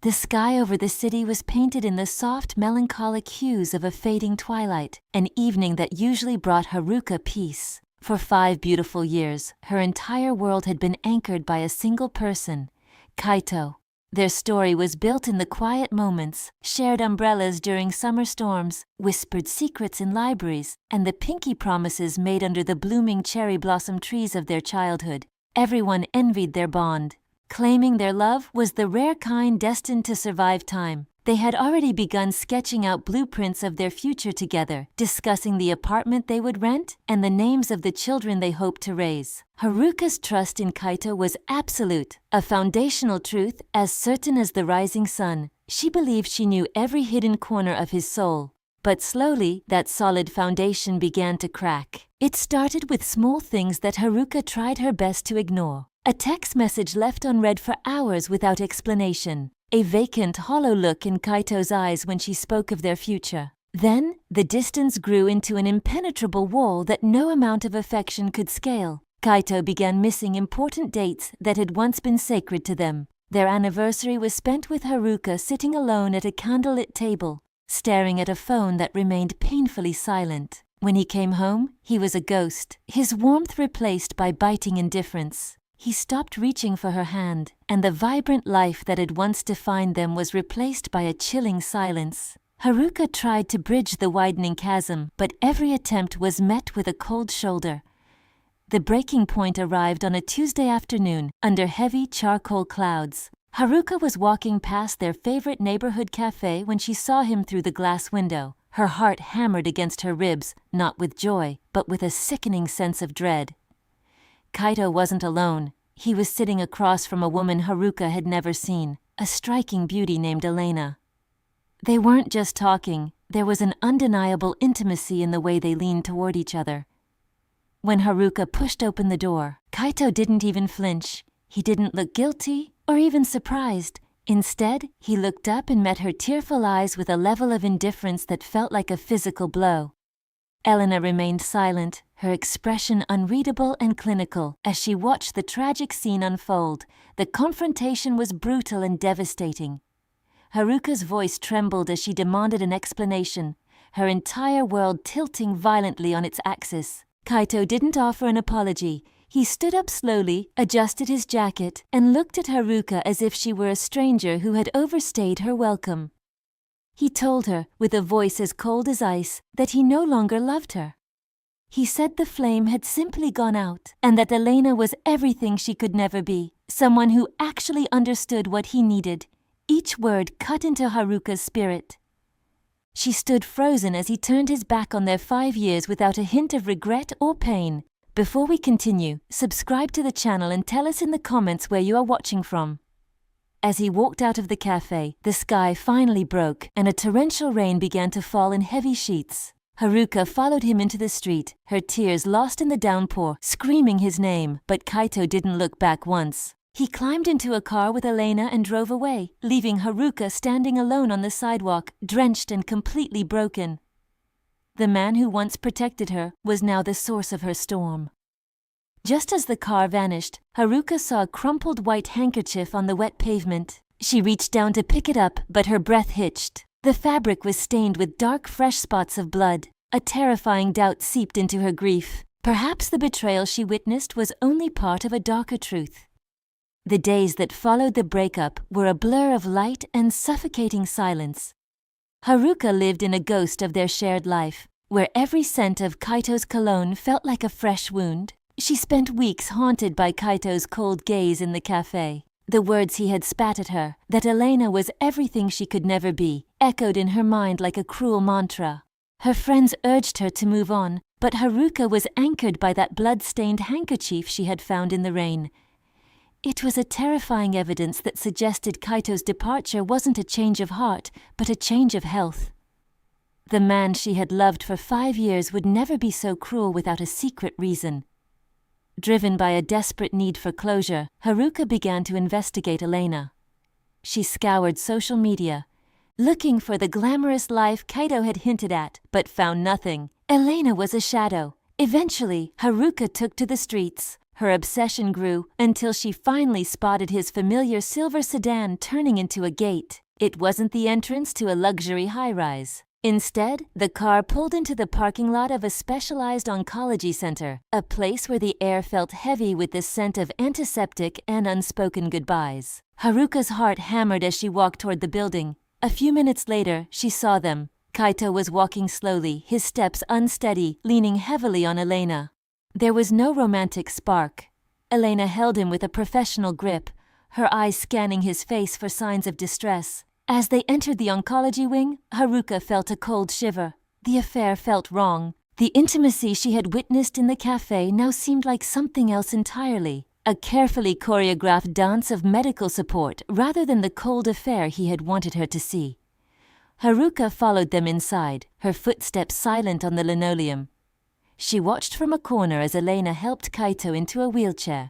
The sky over the city was painted in the soft, melancholic hues of a fading twilight, an evening that usually brought Haruka peace. For 5 beautiful years, her entire world had been anchored by a single person, Kaito. Their story was built in the quiet moments, shared umbrellas during summer storms, whispered secrets in libraries, and the pinky promises made under the blooming cherry blossom trees of their childhood. Everyone envied their bond. Claiming their love was the rare kind destined to survive time. They had already begun sketching out blueprints of their future together, discussing the apartment they would rent and the names of the children they hoped to raise. Haruka's trust in Kaito was absolute, a foundational truth as certain as the rising sun. She believed she knew every hidden corner of his soul. But slowly, that solid foundation began to crack. It started with small things that Haruka tried her best to ignore. A text message left unread for hours without explanation. A vacant, hollow look in Kaito's eyes when she spoke of their future. Then, the distance grew into an impenetrable wall that no amount of affection could scale. Kaito began missing important dates that had once been sacred to them. Their anniversary was spent with Haruka sitting alone at a candlelit table, staring at a phone that remained painfully silent. When he came home, he was a ghost, his warmth replaced by biting indifference. He stopped reaching for her hand, and the vibrant life that had once defined them was replaced by a chilling silence. Haruka tried to bridge the widening chasm, but every attempt was met with a cold shoulder. The breaking point arrived on a Tuesday afternoon, under heavy charcoal clouds. Haruka was walking past their favorite neighborhood cafe when she saw him through the glass window. Her heart hammered against her ribs, not with joy, but with a sickening sense of dread. Kaito wasn't alone. He was sitting across from a woman Haruka had never seen, a striking beauty named Elena. They weren't just talking, there was an undeniable intimacy in the way they leaned toward each other. When Haruka pushed open the door, Kaito didn't even flinch. He didn't look guilty or even surprised. Instead, he looked up and met her tearful eyes with a level of indifference that felt like a physical blow. Elena remained silent, her expression unreadable and clinical, as she watched the tragic scene unfold. The confrontation was brutal and devastating. Haruka's voice trembled as she demanded an explanation, her entire world tilting violently on its axis. Kaito didn't offer an apology. He stood up slowly, adjusted his jacket, and looked at Haruka as if she were a stranger who had overstayed her welcome. He told her, with a voice as cold as ice, that he no longer loved her. He said the flame had simply gone out, and that Elena was everything she could never be, someone who actually understood what he needed. Each word cut into Haruka's spirit. She stood frozen as he turned his back on their 5 years without a hint of regret or pain. Before we continue, subscribe to the channel and tell us in the comments where you are watching from. As he walked out of the cafe, the sky finally broke, and a torrential rain began to fall in heavy sheets. Haruka followed him into the street, her tears lost in the downpour, screaming his name, but Kaito didn't look back once. He climbed into a car with Elena and drove away, leaving Haruka standing alone on the sidewalk, drenched and completely broken. The man who once protected her was now the source of her storm. Just as the car vanished, Haruka saw a crumpled white handkerchief on the wet pavement. She reached down to pick it up, but her breath hitched. The fabric was stained with dark, fresh spots of blood. A terrifying doubt seeped into her grief. Perhaps the betrayal she witnessed was only part of a darker truth. The days that followed the breakup were a blur of light and suffocating silence. Haruka lived in a ghost of their shared life, where every scent of Kaito's cologne felt like a fresh wound. She spent weeks haunted by Kaito's cold gaze in the cafe. The words he had spat at her, that Elena was everything she could never be, echoed in her mind like a cruel mantra. Her friends urged her to move on, but Haruka was anchored by that blood-stained handkerchief she had found in the rain. It was a terrifying evidence that suggested Kaito's departure wasn't a change of heart, but a change of health. The man she had loved for 5 years would never be so cruel without a secret reason. Driven by a desperate need for closure, Haruka began to investigate Elena. She scoured social media, looking for the glamorous life Kaito had hinted at, but found nothing. Elena was a shadow. Eventually, Haruka took to the streets. Her obsession grew until she finally spotted his familiar silver sedan turning into a gate. It wasn't the entrance to a luxury high-rise. Instead, the car pulled into the parking lot of a specialized oncology center, a place where the air felt heavy with the scent of antiseptic and unspoken goodbyes. Haruka's heart hammered as she walked toward the building. A few minutes later, she saw them. Kaito was walking slowly, his steps unsteady, leaning heavily on Elena. There was no romantic spark. Elena held him with a professional grip, her eyes scanning his face for signs of distress. As they entered the oncology wing, Haruka felt a cold shiver. The affair felt wrong. The intimacy she had witnessed in the cafe now seemed like something else entirely. A carefully choreographed dance of medical support rather than the cold affair he had wanted her to see. Haruka followed them inside, her footsteps silent on the linoleum. She watched from a corner as Elena helped Kaito into a wheelchair.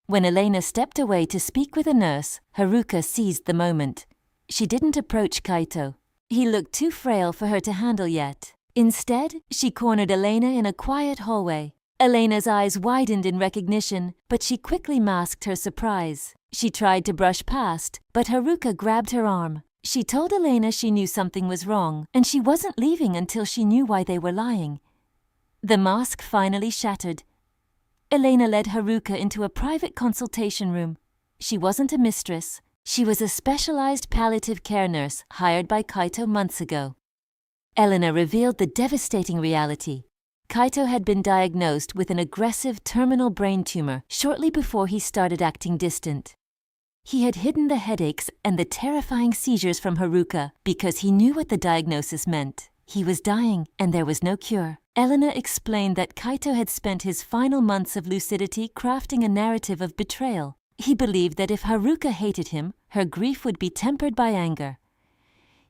When Elena stepped away to speak with a nurse, Haruka seized the moment. She didn't approach Kaito. He looked too frail for her to handle yet. Instead, she cornered Elena in a quiet hallway. Elena's eyes widened in recognition, but she quickly masked her surprise. She tried to brush past, but Haruka grabbed her arm. She told Elena she knew something was wrong, and she wasn't leaving until she knew why they were lying. The mask finally shattered. Elena led Haruka into a private consultation room. She wasn't a mistress. She was a specialized palliative care nurse hired by Kaito months ago. Elena revealed the devastating reality. Kaito had been diagnosed with an aggressive terminal brain tumor shortly before he started acting distant. He had hidden the headaches and the terrifying seizures from Haruka because he knew what the diagnosis meant. He was dying, and there was no cure. Elena explained that Kaito had spent his final months of lucidity crafting a narrative of betrayal. He believed that if Haruka hated him, her grief would be tempered by anger.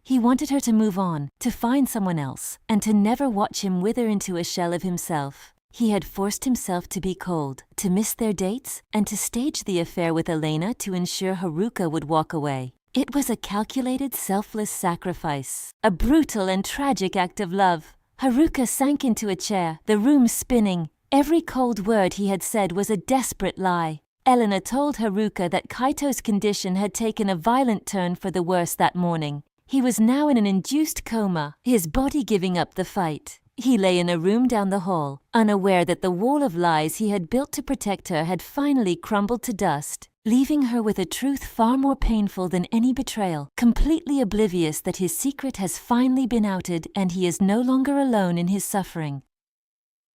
He wanted her to move on, to find someone else, and to never watch him wither into a shell of himself. He had forced himself to be cold, to miss their dates, and to stage the affair with Elena to ensure Haruka would walk away. It was a calculated, selfless sacrifice, a brutal and tragic act of love. Haruka sank into a chair, the room spinning. Every cold word he had said was a desperate lie. Elena told Haruka that Kaito's condition had taken a violent turn for the worse that morning. He was now in an induced coma, his body giving up the fight. He lay in a room down the hall, unaware that the wall of lies he had built to protect her had finally crumbled to dust, leaving her with a truth far more painful than any betrayal, completely oblivious that his secret has finally been outed and he is no longer alone in his suffering.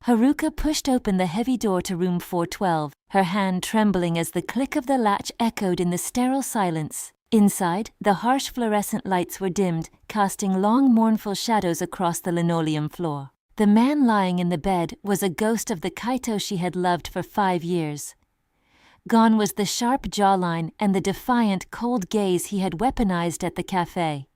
Haruka pushed open the heavy door to room 412, her hand trembling as the click of the latch echoed in the sterile silence. Inside, the harsh fluorescent lights were dimmed, casting long mournful shadows across the linoleum floor. The man lying in the bed was a ghost of the Kaito she had loved for 5 years. Gone was the sharp jawline and the defiant, cold gaze he had weaponized at the cafe.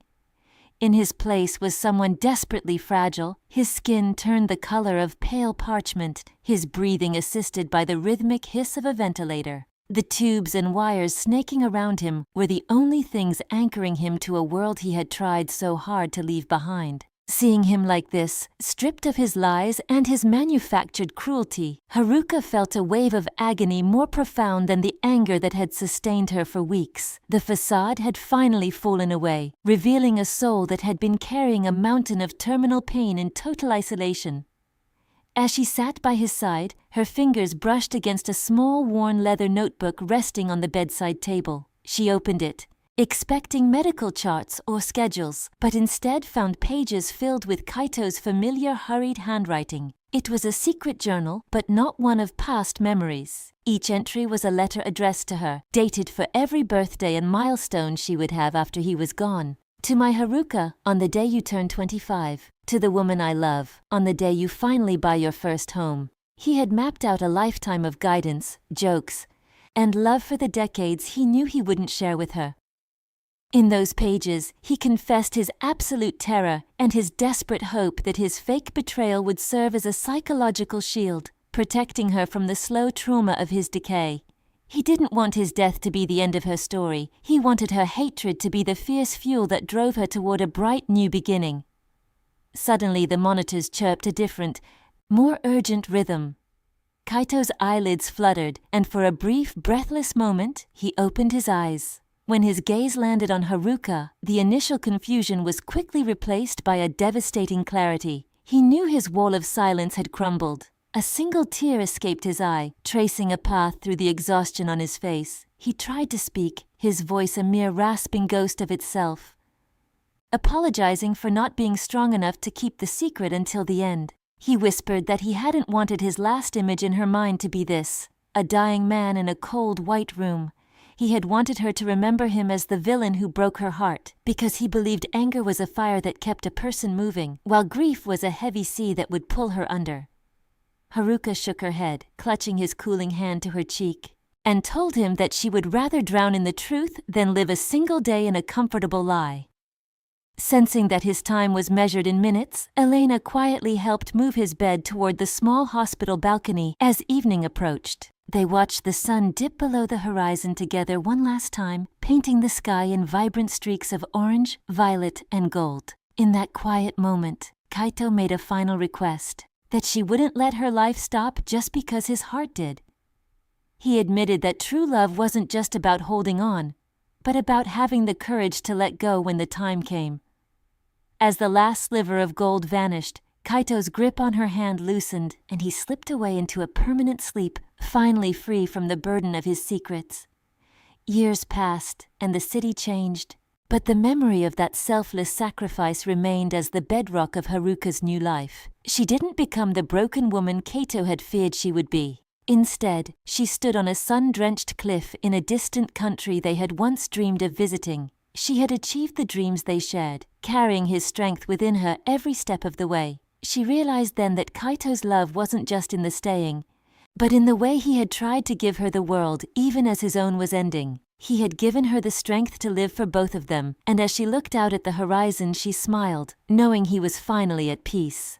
In his place was someone desperately fragile, his skin turned the color of pale parchment, his breathing assisted by the rhythmic hiss of a ventilator. The tubes and wires snaking around him were the only things anchoring him to a world he had tried so hard to leave behind. Seeing him like this, stripped of his lies and his manufactured cruelty, Haruka felt a wave of agony more profound than the anger that had sustained her for weeks. The facade had finally fallen away, revealing a soul that had been carrying a mountain of terminal pain in total isolation. As she sat by his side, her fingers brushed against a small worn leather notebook resting on the bedside table. She opened it, expecting medical charts or schedules, but instead found pages filled with Kaito's familiar hurried handwriting. It was a secret journal, but not one of past memories. Each entry was a letter addressed to her, dated for every birthday and milestone she would have after he was gone. To my Haruka, on the day you turn 25. To the woman I love, on the day you finally buy your first home. He had mapped out a lifetime of guidance, jokes, and love for the decades he knew he wouldn't share with her. In those pages, he confessed his absolute terror and his desperate hope that his fake betrayal would serve as a psychological shield, protecting her from the slow trauma of his decay. He didn't want his death to be the end of her story. He wanted her hatred to be the fierce fuel that drove her toward a bright new beginning. Suddenly the monitors chirped a different, more urgent rhythm. Kaito's eyelids fluttered, and for a brief, breathless moment, he opened his eyes. When his gaze landed on Haruka, the initial confusion was quickly replaced by a devastating clarity. He knew his wall of silence had crumbled. A single tear escaped his eye, tracing a path through the exhaustion on his face. He tried to speak, his voice a mere rasping ghost of itself, apologizing for not being strong enough to keep the secret until the end. He whispered that he hadn't wanted his last image in her mind to be this, a dying man in a cold white room. He had wanted her to remember him as the villain who broke her heart, because he believed anger was a fire that kept a person moving, while grief was a heavy sea that would pull her under. Haruka shook her head, clutching his cooling hand to her cheek, and told him that she would rather drown in the truth than live a single day in a comfortable lie. Sensing that his time was measured in minutes, Elena quietly helped move his bed toward the small hospital balcony as evening approached. They watched the sun dip below the horizon together one last time, painting the sky in vibrant streaks of orange, violet, and gold. In that quiet moment, Kaito made a final request, that she wouldn't let her life stop just because his heart did. He admitted that true love wasn't just about holding on, but about having the courage to let go when the time came. As the last sliver of gold vanished, Kaito's grip on her hand loosened, and he slipped away into a permanent sleep, finally free from the burden of his secrets. Years passed, and the city changed, but the memory of that selfless sacrifice remained as the bedrock of Haruka's new life. She didn't become the broken woman Kaito had feared she would be. Instead, she stood on a sun-drenched cliff in a distant country they had once dreamed of visiting. She had achieved the dreams they shared, carrying his strength within her every step of the way. She realized then that Kaito's love wasn't just in the staying, but in the way he had tried to give her the world even as his own was ending. He had given her the strength to live for both of them, and as she looked out at the horizon she smiled, knowing he was finally at peace.